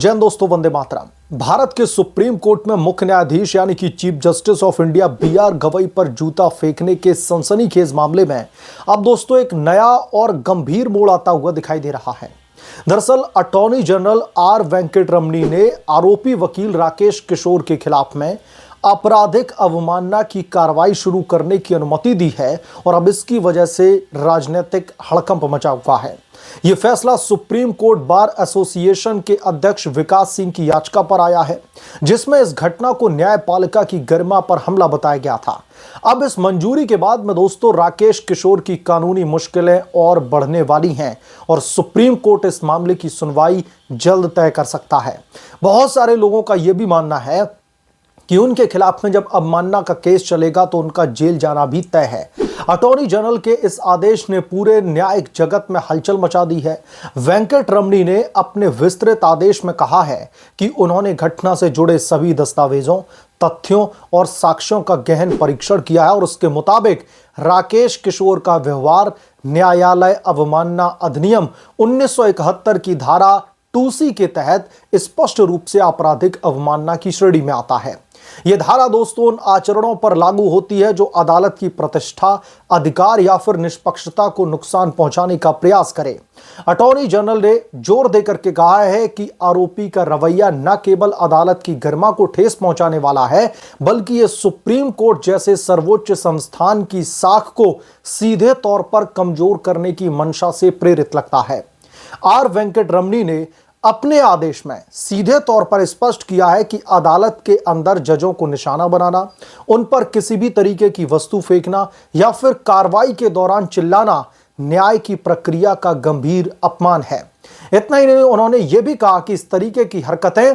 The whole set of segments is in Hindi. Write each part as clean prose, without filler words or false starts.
जैन दोस्तों, वंदे मातरम। भारत के सुप्रीम कोर्ट में मुख्य न्यायाधीश यानी कि chief justice of India B R. Gavai पर जूता फेंकने के सनसनीखेज मामले में अब दोस्तों एक नया और गंभीर मोड़ आता हुआ दिखाई दे रहा है। दरअसल अटॉर्नी जनरल आर वेंकटरमणी ने आरोपी वकील राकेश किशोर के खिलाफ में आपराधिक अवमानना की कार्रवाई शुरू करने की अनुमति दी है और अब इसकी वजह से राजनीतिक हड़कंप मचा हुआ है। यह फैसला सुप्रीम कोर्ट बार एसोसिएशन के अध्यक्ष विकास सिंह की याचिका पर आया है, जिसमें इस घटना को न्यायपालिका की गरिमा पर हमला बताया गया था। अब इस मंजूरी के बाद में दोस्तों राकेश किशोर की कानूनी मुश्किलें और बढ़ने वाली हैं और सुप्रीम कोर्ट इस मामले की सुनवाई जल्द तय कर सकता है। बहुत सारे लोगों का यह भी मानना है कि उनके खिलाफ में जब अवमानना का केस चलेगा तो उनका जेल जाना भी तय है। अटॉर्नी जनरल के इस आदेश ने पूरे न्यायिक जगत में हलचल मचा दी है। वेंकटरमणी ने अपने विस्तृत आदेश में कहा है कि उन्होंने घटना से जुड़े सभी दस्तावेजों, तथ्यों और साक्ष्यों का गहन परीक्षण किया है और उसके मुताबिक राकेश किशोर का व्यवहार न्यायालय अवमानना अधिनियम 1971 की धारा 2C के तहत स्पष्ट रूप से आपराधिक अवमानना की श्रेणी में आता है। यह धारा दोस्तों उन आचरणों पर लागू होती है जो अदालत की प्रतिष्ठा, अधिकार या फिर निष्पक्षता को नुकसान पहुंचाने का प्रयास करे। अटॉर्नी जनरल ने जोर देकर के कहा है कि आरोपी का रवैया न केवल अदालत की गरिमा को ठेस पहुंचाने वाला है, बल्कि यह सुप्रीम कोर्ट जैसे सर्वोच्च संस्थान की साख को सीधे तौर पर कमजोर करने की मंशा से प्रेरित लगता है। आर वेंकटरमणी ने अपने आदेश में सीधे तौर पर स्पष्ट किया है कि अदालत के अंदर जजों को निशाना बनाना, उन पर किसी भी तरीके की वस्तु फेंकना या फिर कार्रवाई के दौरान चिल्लाना न्याय की प्रक्रिया का गंभीर अपमान है। इतना ही नहीं, उन्होंने यह भी कहा कि इस तरीके की हरकतें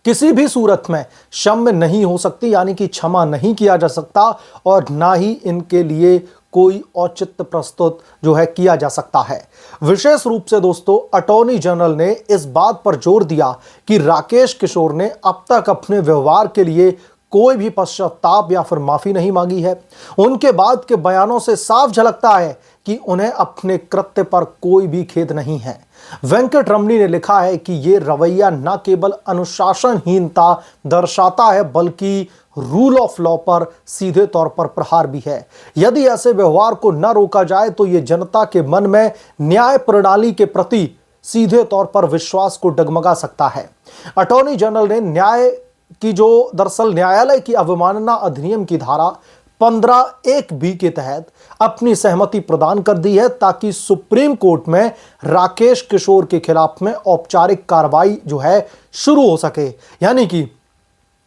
किसी भी सूरत में क्षम्य नहीं हो सकती, यानी कि क्षमा नहीं किया जा सकता और ना ही इनके लिए कोई औचित्य प्रस्तुत जो है किया जा सकता है। विशेष रूप से दोस्तों अटॉर्नी जनरल ने इस बात पर जोर दिया कि राकेश किशोर ने अब तक अपने व्यवहार के लिए कोई भी पश्चाताप या फिर माफी नहीं मांगी है। उनके बाद के बयानों से साफ झलकता है कि उन्हें अपने कृत्य पर कोई भी खेद नहीं है। वेंकटरमणी ने लिखा है कि यह रवैया न केवल अनुशासनहीनता दर्शाता है, बल्कि रूल ऑफ लॉ पर सीधे तौर पर प्रहार भी है। यदि ऐसे व्यवहार को न रोका जाए तो यह जनता के मन में न्याय प्रणाली के प्रति सीधे तौर पर विश्वास को डगमगा सकता है। अटॉर्नी जनरल ने दरअसल न्यायालय की अवमानना अधिनियम की धारा 15(1)(b) के तहत अपनी सहमति प्रदान कर दी है, ताकि सुप्रीम कोर्ट में राकेश किशोर के खिलाफ में औपचारिक कार्रवाई जो है शुरू हो सके। यानी कि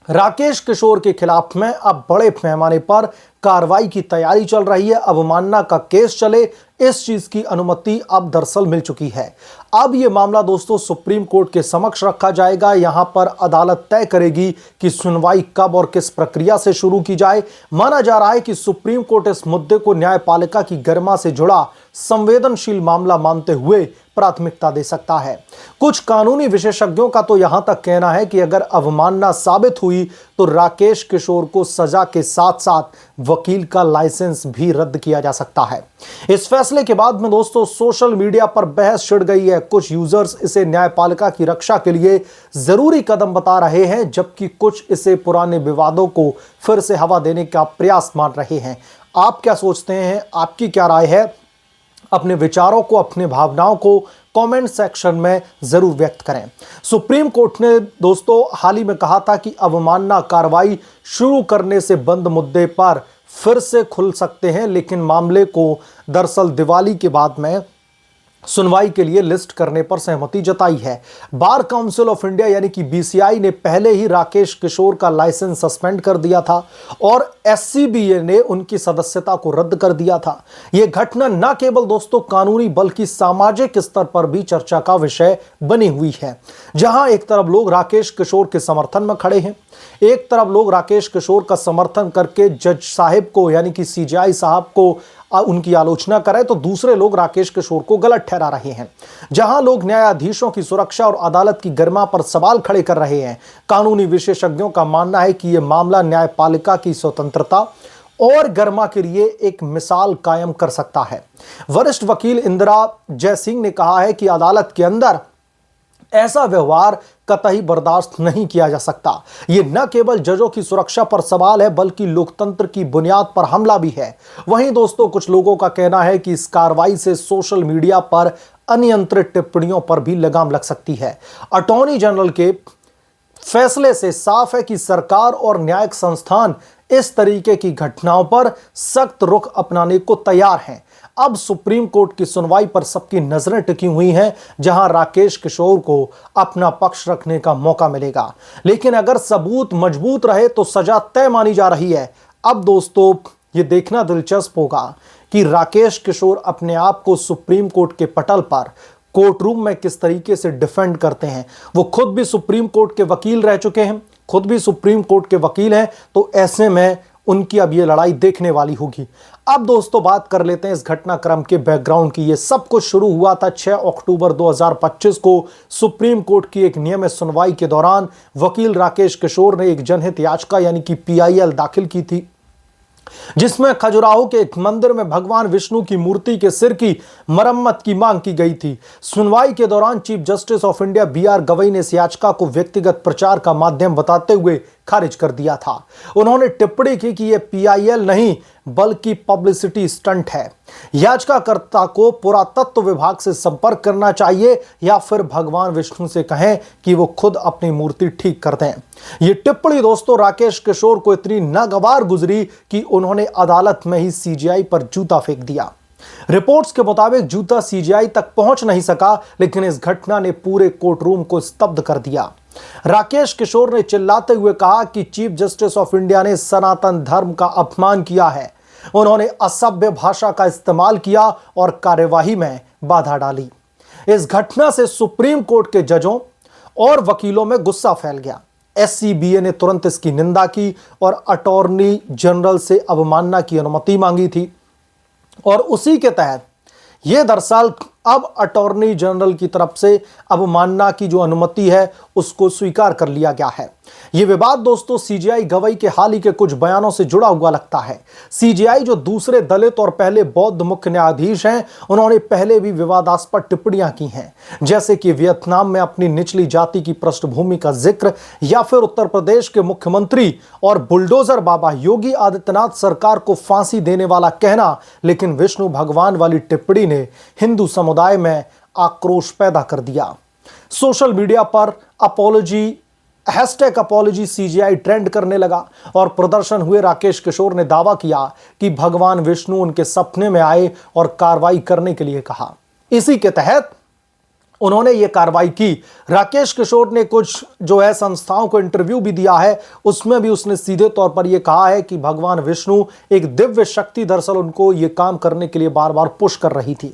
राकेश किशोर के खिलाफ में अब बड़े पैमाने पर कार्रवाई की तैयारी चल रही है। अवमानना का केस चले, इस चीज की अनुमति अब दरअसल मिल चुकी है। अब यह मामला दोस्तों सुप्रीम कोर्ट के समक्ष रखा जाएगा। यहां पर अदालत तय करेगी कि सुनवाई कब और किस प्रक्रिया से शुरू की जाए। माना जा रहा है कि सुप्रीम कोर्ट इस मुद्दे को न्यायपालिका की गरिमा से जुड़ा संवेदनशील मामला मानते हुए प्राथमिकता दे सकता है। कुछ कानूनी विशेषज्ञों का तो यहां तक कहना है कि अगर अवमानना साबित हुई तो राकेश किशोर को सजा के साथ साथ वकील का लाइसेंस भी रद्द किया जा सकता है। इस फैसले के बाद में दोस्तों सोशल मीडिया पर बहस छिड़ गई है। कुछ यूजर्स इसे न्यायपालिका की रक्षा के लिए जरूरी कदम बता रहे हैं, जबकि कुछ इसे पुराने विवादों को फिर से हवा देने का प्रयास मान रहे हैं। आप क्या सोचते हैं? आपकी क्या राय है? अपने विचारों को, अपने भावनाओं को कमेंट सेक्शन में जरूर व्यक्त करें। सुप्रीम कोर्ट ने दोस्तों हाल ही में कहा था कि अवमानना कार्रवाई शुरू करने से बंद मुद्दे पर फिर से खुल सकते हैं, लेकिन मामले को दरअसल दिवाली के बाद में सुनवाई के लिए लिस्ट करने पर सहमति जताई है। बार काउंसिल ऑफ इंडिया यानी कि बीसीआई ने पहले ही राकेश किशोर का लाइसेंस सस्पेंड कर दिया था और एससीबीए ने उनकी सदस्यता को रद्द कर दिया था। यह घटना न केवल दोस्तों कानूनी बल्कि सामाजिक स्तर पर भी चर्चा का विषय बनी हुई है। जहां एक तरफ लोग राकेश किशोर के समर्थन में खड़े हैं, एक तरफ लोग राकेश किशोर का समर्थन करके जज साहिब को यानी कि सीजेआई साहब को उनकी आलोचना करें, तो दूसरे लोग राकेश किशोर को गलत ठहरा रहे हैं। जहां लोग न्यायाधीशों की सुरक्षा और अदालत की गरिमा पर सवाल खड़े कर रहे हैं, कानूनी विशेषज्ञों का मानना है कि यह मामला न्यायपालिका की स्वतंत्रता और गरिमा के लिए एक मिसाल कायम कर सकता है। वरिष्ठ वकील इंदिरा जयसिंह ने कहा है कि अदालत के अंदर ऐसा व्यवहार कतई बर्दाश्त नहीं किया जा सकता। ये न केवल जजों की सुरक्षा पर सवाल है बल्कि लोकतंत्र की बुनियाद पर हमला भी है। वहीं दोस्तों, कुछ लोगों का कहना है कि इस कार्रवाई से सोशल मीडिया पर अनियंत्रित टिप्पणियों पर भी लगाम लग सकती है। अटॉर्नी जनरल के फैसले से साफ है कि सरकार और न्यायिक संस्थान इस तरीके की घटनाओं पर सख्त रुख अपनाने को तैयार हैं। अब सुप्रीम कोर्ट की सुनवाई पर सबकी नजरें टिकी हुई हैं, जहां राकेश किशोर को अपना पक्ष रखने का मौका मिलेगा। लेकिन अगर सबूत मजबूत रहे तो सजा तय मानी जा रही है। अब दोस्तों, यह देखना दिलचस्प होगा कि राकेश किशोर अपने आप को सुप्रीम कोर्ट के पटल पर कोर्ट रूम में किस तरीके से डिफेंड करते हैं। वो खुद भी सुप्रीम कोर्ट के वकील रह चुके हैं, खुद भी सुप्रीम कोर्ट के वकील हैं, तो ऐसे में उनकी अब ये लड़ाई देखने वाली होगी। अब दोस्तों, बात कर लेते हैं इस घटनाक्रम के बैकग्राउंड की। ये सब कुछ शुरू हुआ था 6 अक्टूबर 2025 को सुप्रीम कोर्ट की एक नियमित सुनवाई के दौरान वकील राकेश किशोर ने एक जनहित याचिका यानी कि PIL दाखिल की थी, जिसमें खजुराहो के एक मंदिर में भगवान विष्णु की मूर्ति के सिर की मरम्मत की मांग की गई थी। सुनवाई के दौरान chief justice of India BR Gavai ने इस याचिका को व्यक्तिगत प्रचार का माध्यम बताते हुए खारिज कर दिया था। उन्होंने टिप्पणी की कि यह PIL नहीं बल्कि पब्लिसिटी स्टंट है। याचिकाकर्ता को पुरातत्व विभाग से संपर्क करना चाहिए या फिर भगवान विष्णु से कहें कि वो खुद अपनी मूर्ति ठीक कर दें। ये टिप्पणी दोस्तों राकेश किशोर को इतनी नागवार गुजरी कि उन्होंने अदालत में ही CGI पर जूता फेंक दिया। रिपोर्ट्स के मुताबिक जूता CGI तक पहुंच नहीं सका, लेकिन इस घटना ने पूरे कोर्ट रूम को स्तब्ध कर दिया। राकेश किशोर ने चिल्लाते हुए कहा कि चीफ जस्टिस ऑफ इंडिया ने सनातन धर्म का अपमान किया है। उन्होंने असभ्य भाषा का इस्तेमाल किया और कार्यवाही में बाधा डाली। इस घटना से सुप्रीम कोर्ट के जजों और वकीलों में गुस्सा फैल गया। SCBA ने तुरंत इसकी निंदा की और अटॉर्नी जनरल से अवमानना की अनुमति मांगी थी, और उसी के तहत यह दरअसल अब अटॉर्नी जनरल की तरफ से अवमानना की जो अनुमति है उसको स्वीकार कर लिया गया है। यह विवाद दोस्तों CGI गवई के हाल ही के कुछ बयानों से जुड़ा हुआ लगता है। CGI जो दूसरे दलित और पहले बौद्ध मुख्य न्यायाधीश हैं, उन्होंने पहले भी विवादास्पद टिप्पणियां की हैं, जैसे कि वियतनाम में अपनी निचली जाति की पृष्ठभूमि का जिक्र, या फिर उत्तर प्रदेश के मुख्यमंत्री और बुलडोजर बाबा योगी आदित्यनाथ सरकार को फांसी देने वाला कहना। लेकिन विष्णु भगवान वाली टिप्पणी ने हिंदू समुदाय में आक्रोश पैदा कर दिया। सोशल मीडिया पर अपॉलॉजी #अपॉलॉजी CGI ट्रेंड करने लगा और प्रदर्शन हुए। राकेश किशोर ने दावा किया कि भगवान विष्णु उनके सपने में आए और कार्रवाई करने के लिए कहा। इसी के तहत उन्होंने ये कार्रवाई की। राकेश किशोर ने कुछ जो है संस्थाओं को इंटरव्यू भी दिया है, उसमें भी उसने सीधे तौर पर यह कहा है कि भगवान विष्णु एक दिव्य शक्ति दरअसल उनको ये काम करने के लिए बार बार पुश कर रही थी।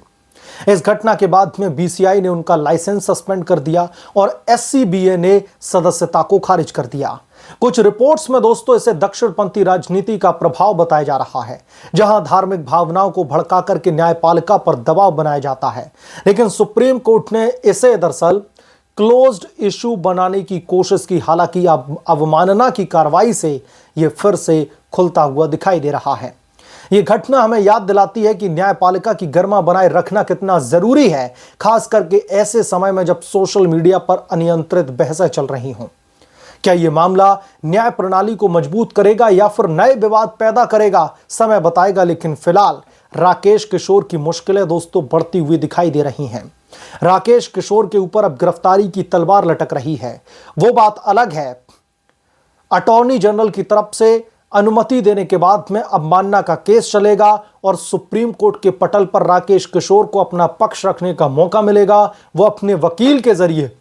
इस घटना के बाद में BCI ने उनका लाइसेंस सस्पेंड कर दिया और SCBA ने सदस्यता को खारिज कर दिया। कुछ रिपोर्ट्स में दोस्तों इसे दक्षिणपंथी राजनीति का प्रभाव बताया जा रहा है, जहां धार्मिक भावनाओं को भड़का करके न्यायपालिका पर दबाव बनाया जाता है। लेकिन सुप्रीम कोर्ट ने इसे दरअसल क्लोज्ड इशू बनाने की कोशिश की। हालांकि अवमानना की कार्रवाई से यह फिर से खुलता हुआ दिखाई दे रहा है। यह घटना हमें याद दिलाती है कि न्यायपालिका की गरिमा बनाए रखना कितना जरूरी है, खास करके ऐसे समय में जब सोशल मीडिया पर अनियंत्रित बहसें चल रही हों। क्या यह मामला न्याय प्रणाली को मजबूत करेगा या फिर नए विवाद पैदा करेगा, समय बताएगा। लेकिन फिलहाल राकेश किशोर की मुश्किलें दोस्तों बढ़ती हुई दिखाई दे रही हैं। राकेश किशोर के ऊपर अब गिरफ्तारी की तलवार लटक रही है। वो बात अलग है, अटॉर्नी जनरल की तरफ से अनुमति देने के बाद में अवमानना का केस चलेगा और सुप्रीम कोर्ट के पटल पर राकेश किशोर को अपना पक्ष रखने का मौका मिलेगा। वो अपने वकील के जरिए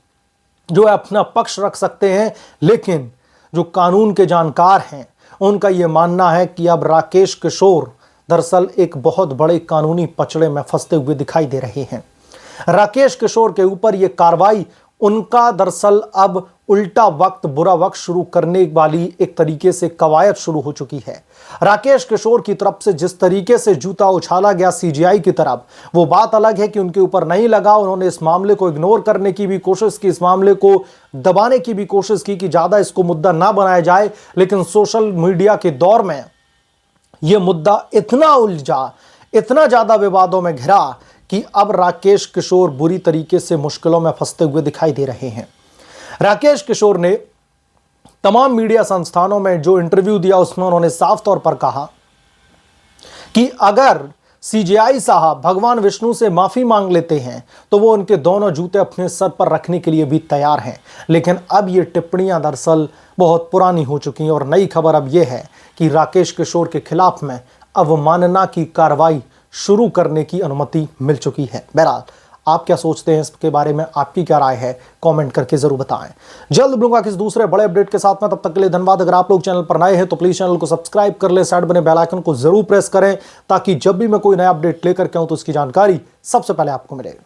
जो है अपना पक्ष रख सकते हैं। लेकिन जो कानून के जानकार हैं उनका यह मानना है कि अब राकेश किशोर दरअसल एक बहुत बड़े कानूनी पचड़े में फंसते हुए दिखाई दे रहे हैं। राकेश किशोर के ऊपर यह कार्रवाई उनका दरअसल अब उल्टा वक्त बुरा वक्त शुरू करने वाली एक तरीके से कवायद शुरू हो चुकी है। राकेश किशोर की तरफ से जिस तरीके से जूता उछाला गया CGI की तरफ, वो बात अलग है कि उनके ऊपर नहीं लगा। उन्होंने इस मामले को इग्नोर करने की भी कोशिश की, इस मामले को दबाने की भी कोशिश की कि ज्यादा इसको मुद्दा ना बनाया जाए। लेकिन सोशल मीडिया के दौर में यह मुद्दा इतना उलझा, इतना ज्यादा विवादों में घिरा कि अब राकेश किशोर बुरी तरीके से मुश्किलों में फंसते हुए दिखाई दे रहे हैं। राकेश किशोर ने तमाम मीडिया संस्थानों में जो इंटरव्यू दिया उसमें उन्होंने साफ तौर पर कहा कि अगर सीजेआई साहब भगवान विष्णु से माफी मांग लेते हैं तो वो उनके दोनों जूते अपने सर पर रखने के लिए भी तैयार हैं। लेकिन अब ये टिप्पणियां दरअसल बहुत पुरानी हो चुकी हैं और नई खबर अब यह है कि राकेश किशोर के खिलाफ में अवमानना की कार्रवाई शुरू करने की अनुमति मिल चुकी है। बहरहाल आप क्या सोचते हैं इसके बारे में, आपकी क्या राय है, कमेंट करके जरूर बताएं। जल्द मिलूंगा किसी दूसरे बड़े अपडेट के साथ में, तब तक के लिए धन्यवाद। अगर आप लोग चैनल पर नए हैं तो प्लीज चैनल को सब्सक्राइब कर ले, साइड बने बेल आइकन को जरूर प्रेस करें ताकि जब भी मैं कोई नया अपडेट लेकर के आऊं तो उसकी जानकारी सबसे पहले आपको मिले।